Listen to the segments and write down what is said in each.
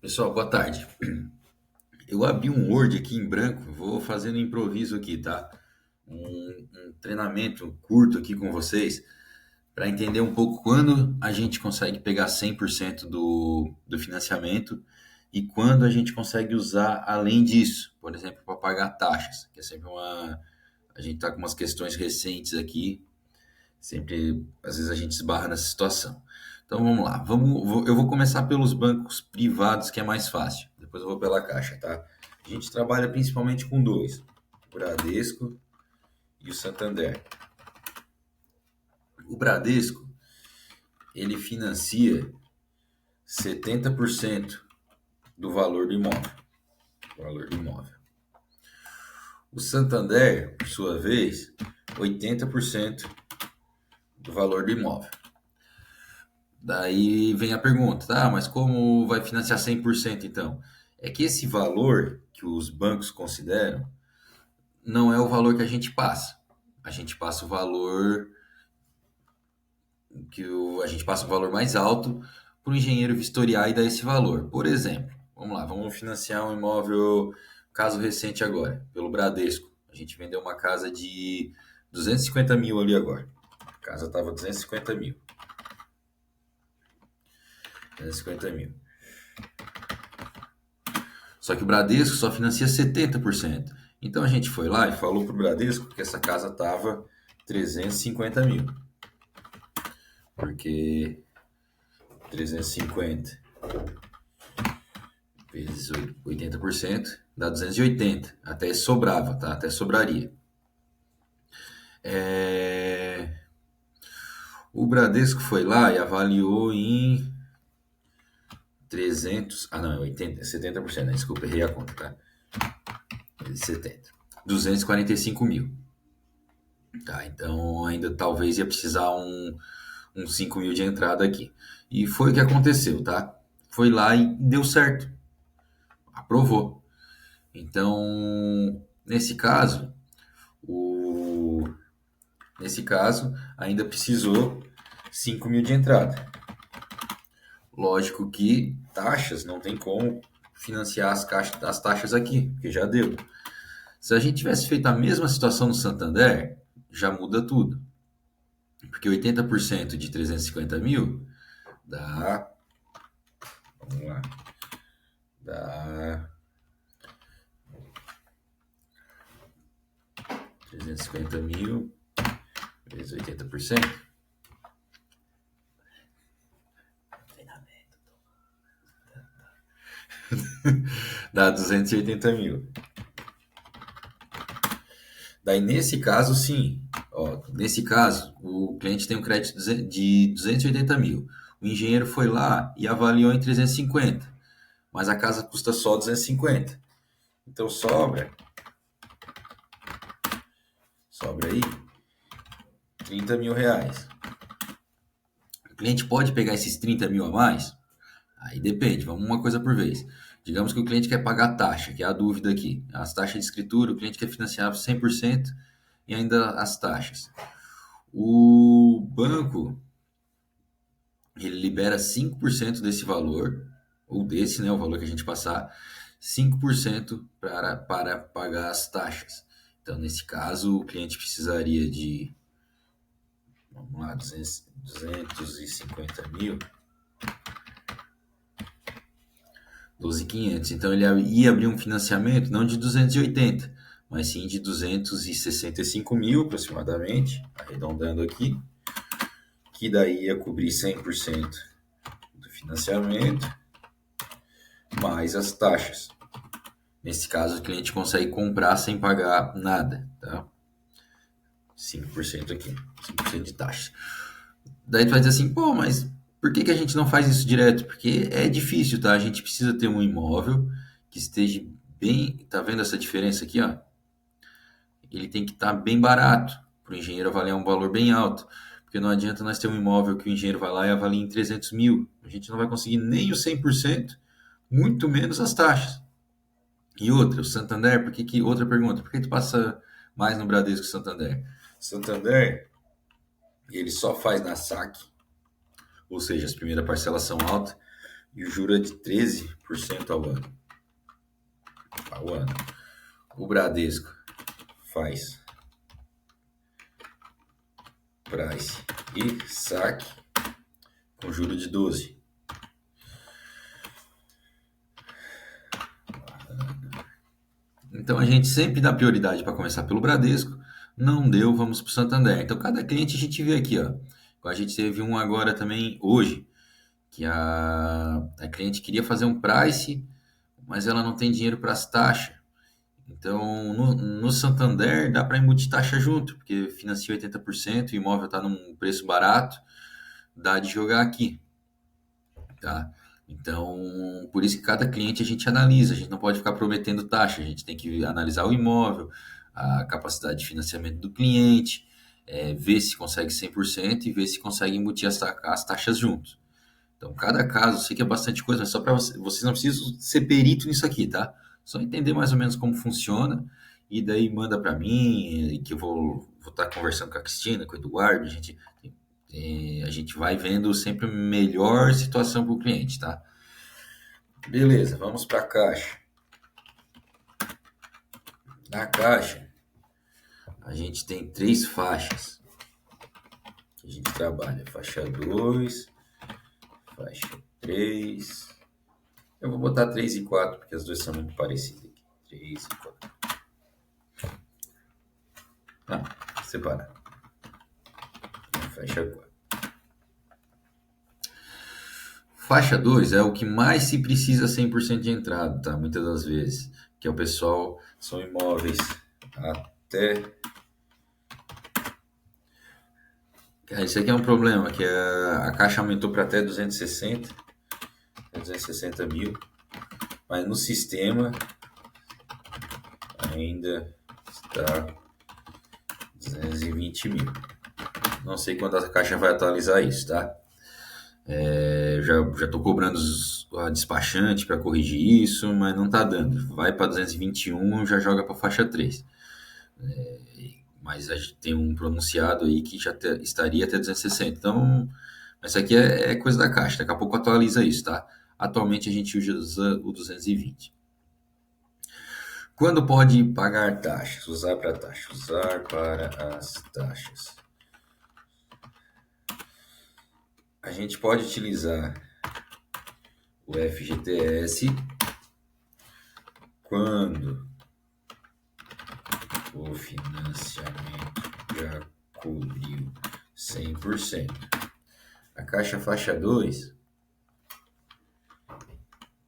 Pessoal, boa tarde. Eu abri um Word aqui em branco, vou fazendo improviso aqui, tá? Um treinamento curto aqui com vocês para entender um pouco quando a gente consegue pegar 100% do financiamento e quando a gente consegue usar além disso, por exemplo, para pagar taxas, que é sempre uma. A gente está com umas questões recentes aqui, sempre, às vezes a gente esbarra nessa situação. Então vamos lá, eu vou começar pelos bancos privados, que é mais fácil. Depois eu vou pela Caixa, tá? A gente trabalha principalmente com dois: o Bradesco e o Santander. O Bradesco, ele financia 70% do valor do imóvel. Valor do imóvel. O Santander, por sua vez, 80% do valor do imóvel. Daí vem a pergunta, tá, mas como vai financiar 100% então? É que esse valor que os bancos consideram não é o valor que a gente passa. A gente passa o valor a gente passa o valor mais alto para o engenheiro vistoriar e dar esse valor. Por exemplo, vamos lá, vamos financiar um imóvel, caso recente agora, pelo Bradesco. A gente vendeu uma casa de 250 mil ali agora. A casa estava 250 mil. 250 mil. Só que o Bradesco só financia 70%. Então a gente foi lá e falou pro Bradesco que essa casa tava 350 mil. Porque 350 vezes 80% dá 280. Até sobrava, tá? Até sobraria. O Bradesco foi lá e avaliou em 300. Ah, não, é 80, 70%, né? Desculpa, errei a conta, tá? 70. 245 mil. Tá, então ainda talvez ia precisar uns 5 mil de entrada aqui. E foi o que aconteceu, tá? Foi lá e deu certo. Aprovou. Então, o... nesse caso, ainda precisou 5 mil de entrada. Lógico que taxas não tem como financiar as taxas aqui, porque já deu. Se a gente tivesse feito a mesma situação no Santander, já muda tudo. Porque 80% de 350 mil dá. Vamos lá. Dá 350 mil vezes 80%. Dá 280 mil. Daí, nesse caso, sim. Ó, nesse caso, o cliente tem um crédito de 280 mil. O engenheiro foi lá e avaliou em 350. Mas a casa custa só 250. Então, sobra aí 30 mil reais. O cliente pode pegar esses 30 mil a mais? Aí depende, vamos uma coisa por vez. Digamos que o cliente quer pagar a taxa, que é a dúvida aqui. As taxas de escritura, o cliente quer financiar 100% e ainda as taxas. O banco, ele libera 5% desse valor, ou desse, né, o valor que a gente passar, 5% para pagar as taxas. Então, nesse caso, o cliente precisaria de, vamos lá, 250 mil, 12.500. Então ele ia abrir um financiamento não de 280, mas sim de 265 mil aproximadamente, arredondando aqui, que daí ia cobrir 100% do financiamento, mais as taxas. Nesse caso, o cliente consegue comprar sem pagar nada, tá? 5% aqui, 5% de taxa. Daí tu vai dizer assim, pô, mas por que a gente não faz isso direto? Porque é difícil, tá? A gente precisa ter um imóvel que esteja bem. Tá vendo essa diferença aqui, ó? Ele tem que estar bem barato para o engenheiro avaliar um valor bem alto. Porque não adianta nós ter um imóvel que o engenheiro vai lá e avalia em 300 mil. A gente não vai conseguir nem o 100%, muito menos as taxas. E outra, o Santander, outra pergunta, por que tu passa mais no Bradesco que o Santander? Santander, ele só faz na saque, ou seja, as primeiras parcelas são altas, e o juro é de 13% ao ano. O Bradesco faz price e saque com juro de 12. Então a gente sempre dá prioridade para começar pelo Bradesco, não deu, vamos para o Santander. Então cada cliente a gente vê aqui, ó. A gente teve um agora também hoje, que a cliente queria fazer um price, mas ela não tem dinheiro para as taxas. Então no Santander dá para embutir taxa junto, porque financia 80%, o imóvel está num preço barato, dá de jogar aqui, tá? Então, por isso que cada cliente a gente analisa, a gente não pode ficar prometendo taxa, a gente tem que analisar o imóvel, a capacidade de financiamento do cliente, ver se consegue 100% e ver se consegue embutir as taxas juntos. Então, cada caso, eu sei que é bastante coisa, mas só para vocês não precisam ser perito nisso aqui, tá? Só entender mais ou menos como funciona e daí manda para mim, que eu vou estar conversando com a Cristina, com o Eduardo, a gente vai vendo sempre a melhor situação para o cliente, tá? Beleza, vamos para a caixa. Na caixa, a gente tem 3 faixas que a gente trabalha. Faixa 2, faixa 3. Eu vou botar 3 e 4, porque as duas são muito parecidas aqui. 3 e 4. Não, separa. Faixa 4. Faixa 2 é o que mais se precisa 100% de entrada, tá? Muitas das vezes. Que é o pessoal, são imóveis até... Isso aqui é um problema, que a caixa aumentou para até 260 mil, mas no sistema ainda está 220 mil. Não sei quando a caixa vai atualizar isso, tá? Já estou cobrando a despachante para corrigir isso, mas não está dando. Vai para 221, já joga para faixa 3. Mas a gente tem um pronunciado aí que já estaria até 260. Então, isso aqui é coisa da caixa. Daqui a pouco atualiza isso, tá? Atualmente a gente usa o 220. Quando pode pagar taxas? Usar para taxa. Usar para as taxas. A gente pode utilizar o FGTS quando o financiamento já cobriu 100%. A caixa faixa 2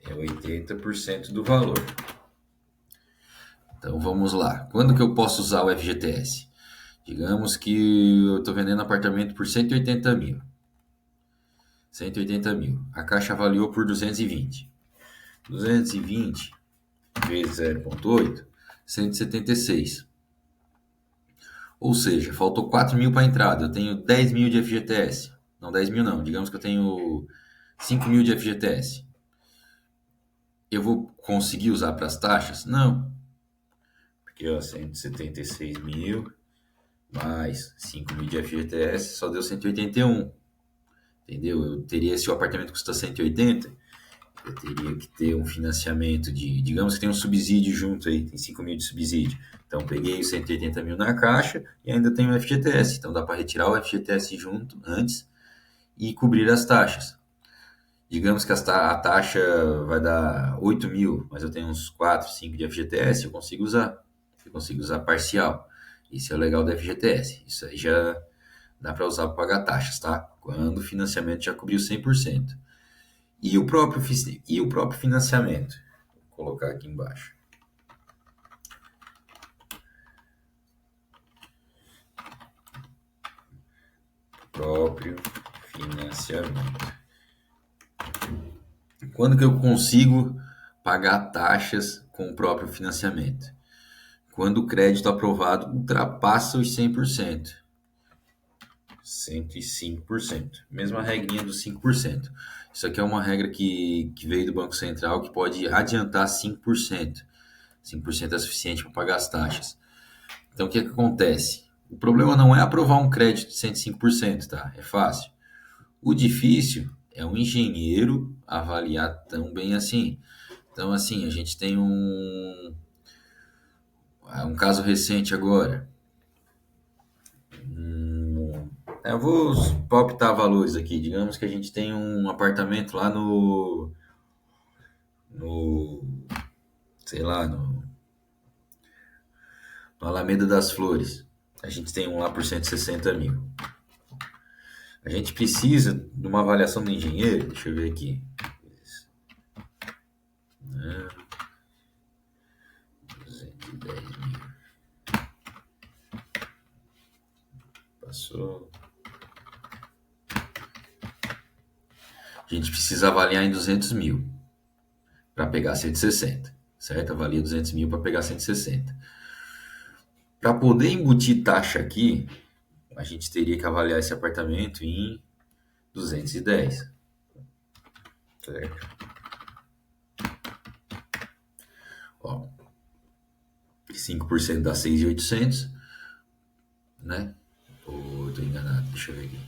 é 80% do valor. Então vamos lá. Quando que eu posso usar o FGTS? Digamos que eu estou vendendo apartamento por 180 mil. 180 mil. A caixa avaliou por 220. 220 vezes 0,8, 176. Ou seja, faltou 4 mil para a entrada. Eu tenho 10 mil de FGTS. Não, 10 mil não. Digamos que eu tenho 5 mil de FGTS. Eu vou conseguir usar para as taxas? Não. Porque, 176 mil mais 5 mil de FGTS só deu 181. Entendeu? Eu teria, se o apartamento custa 180, eu teria que ter um financiamento de, digamos que tem um subsídio junto aí, tem 5 mil de subsídio. Então, peguei os 180 mil na caixa e ainda tenho o FGTS. Então, dá para retirar o FGTS junto antes e cobrir as taxas. Digamos que a taxa vai dar 8 mil, mas eu tenho uns 4, 5 de FGTS, eu consigo usar. Eu consigo usar parcial. Isso é o legal do FGTS. Isso aí já dá para usar para pagar taxas, tá? Quando o financiamento já cobriu 100%. E o próprio financiamento. Vou colocar aqui embaixo. Próprio financiamento. Quando que eu consigo pagar taxas com o próprio financiamento? Quando o crédito aprovado ultrapassa os 100%. 105%. Mesma regrinha dos 5%. Isso aqui é uma regra que veio do Banco Central que pode adiantar 5%. 5% é suficiente para pagar as taxas. Então, o que acontece? O problema não é aprovar um crédito de 105%, tá? É fácil. O difícil é um engenheiro avaliar tão bem assim. Então, assim, a gente tem um caso recente agora. Eu vou palpitar valores aqui. Digamos que a gente tem um apartamento lá no sei lá, no Alameda das Flores. A gente tem um lá por 160 mil. A gente precisa de uma avaliação do engenheiro. Deixa eu ver aqui. Né? 210 mil. Passou. A gente precisa avaliar em 200 mil para pegar 160, certo? Avalia 200 mil para pegar 160. Para poder embutir taxa aqui, a gente teria que avaliar esse apartamento em 210, certo? Ó, 5% dá 6.800, né? Ou tô enganado, deixa eu ver aqui.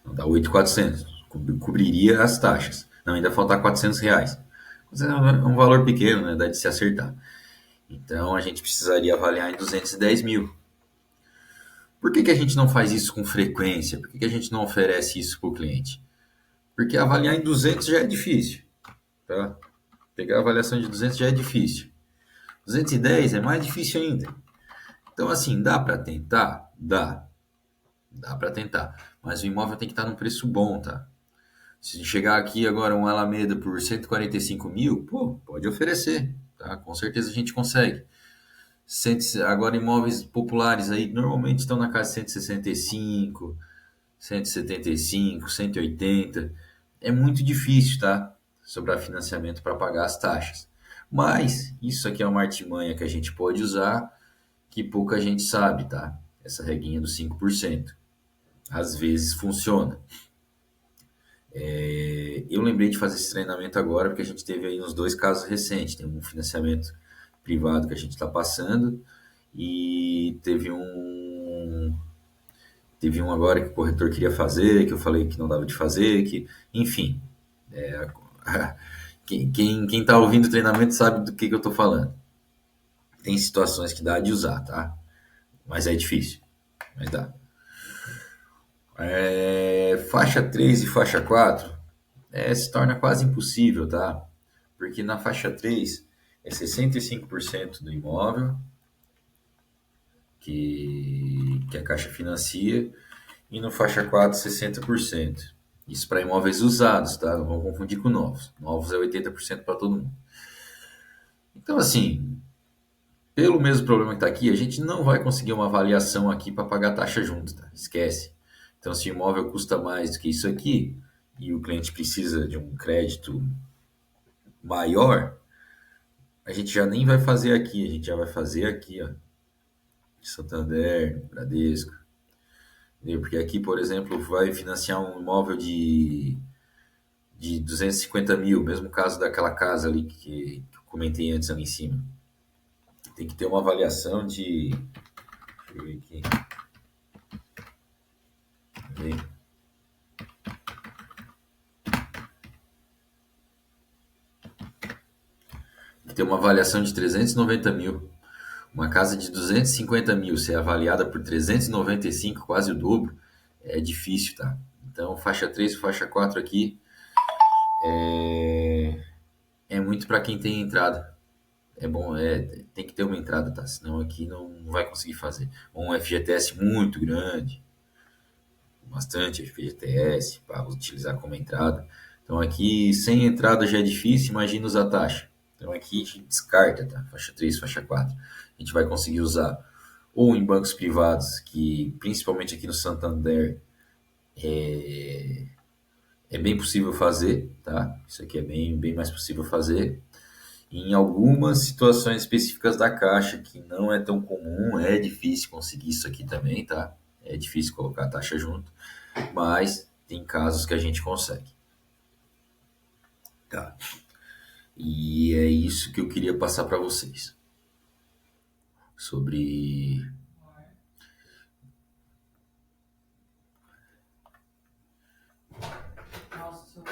Não, dá 8.400, cobriria as taxas. Não, ainda falta R$ 400. Mas é um valor pequeno, né? Dá de se acertar. Então a gente precisaria avaliar em 210 mil. Por que a gente não faz isso com frequência? Por que a gente não oferece isso para o cliente? Porque avaliar em 200 já é difícil, tá? Pegar a avaliação de 200 já é difícil. 210 é mais difícil ainda. Então, assim, dá para tentar? Dá. Dá para tentar. Mas o imóvel tem que estar num preço bom, tá? Se chegar aqui agora um Alameda por 145 mil, pô, pode oferecer, tá? Com certeza a gente consegue. Agora imóveis populares aí normalmente estão na casa de 165, 175, 180. É muito difícil, tá? Sobrar financiamento para pagar as taxas. Mas isso aqui é uma artimanha que a gente pode usar que pouca gente sabe, tá? Essa reguinha dos 5%. Às vezes funciona. Eu lembrei de fazer esse treinamento agora porque a gente teve aí uns dois casos recentes. Tem um financiamento privado que a gente está passando e teve um agora que o corretor queria fazer, que eu falei que não dava de fazer, enfim, quem tá ouvindo o treinamento sabe do que eu tô falando. Tem situações que dá de usar, tá? Mas é difícil, mas dá. Faixa 3 e faixa 4 se torna quase impossível, tá? Porque na faixa 3 é 65% do imóvel que a Caixa financia e no faixa 4 60%. Isso para imóveis usados, tá? Não vamos confundir com novos. Novos é 80% para todo mundo. Então, assim, pelo mesmo problema que está aqui, a gente não vai conseguir uma avaliação aqui para pagar a taxa junto, tá? Esquece. Então, se o imóvel custa mais do que isso aqui e o cliente precisa de um crédito maior, a gente já nem vai fazer aqui, a gente já vai fazer aqui, ó, Santander, Bradesco. Entendeu? Porque aqui, por exemplo, vai financiar um imóvel de 250 mil, mesmo caso daquela casa ali que eu comentei antes ali em cima. Tem que ter uma avaliação de. Deixa eu ver aqui. Tem que ter uma avaliação de 390 mil. Uma casa de 250 mil ser avaliada por 395, quase o dobro, é difícil, tá? Então, faixa 3 e faixa 4 aqui é muito para quem tem entrada. É bom, tem que ter uma entrada, tá? Senão aqui não vai conseguir fazer. Um FGTS muito grande, bastante FGTS para utilizar como entrada. Então aqui sem entrada já é difícil, imagina usar taxa. Então aqui a gente descarta, tá? Faixa 3, faixa 4. A gente vai conseguir usar ou em bancos privados, que principalmente aqui no Santander é bem possível fazer, tá? Isso aqui é bem mais possível fazer. Em algumas situações específicas da Caixa, que não é tão comum, é difícil conseguir isso aqui também, tá? É difícil colocar a taxa junto, mas tem casos que a gente consegue. Tá. E é isso que eu queria passar para vocês sobre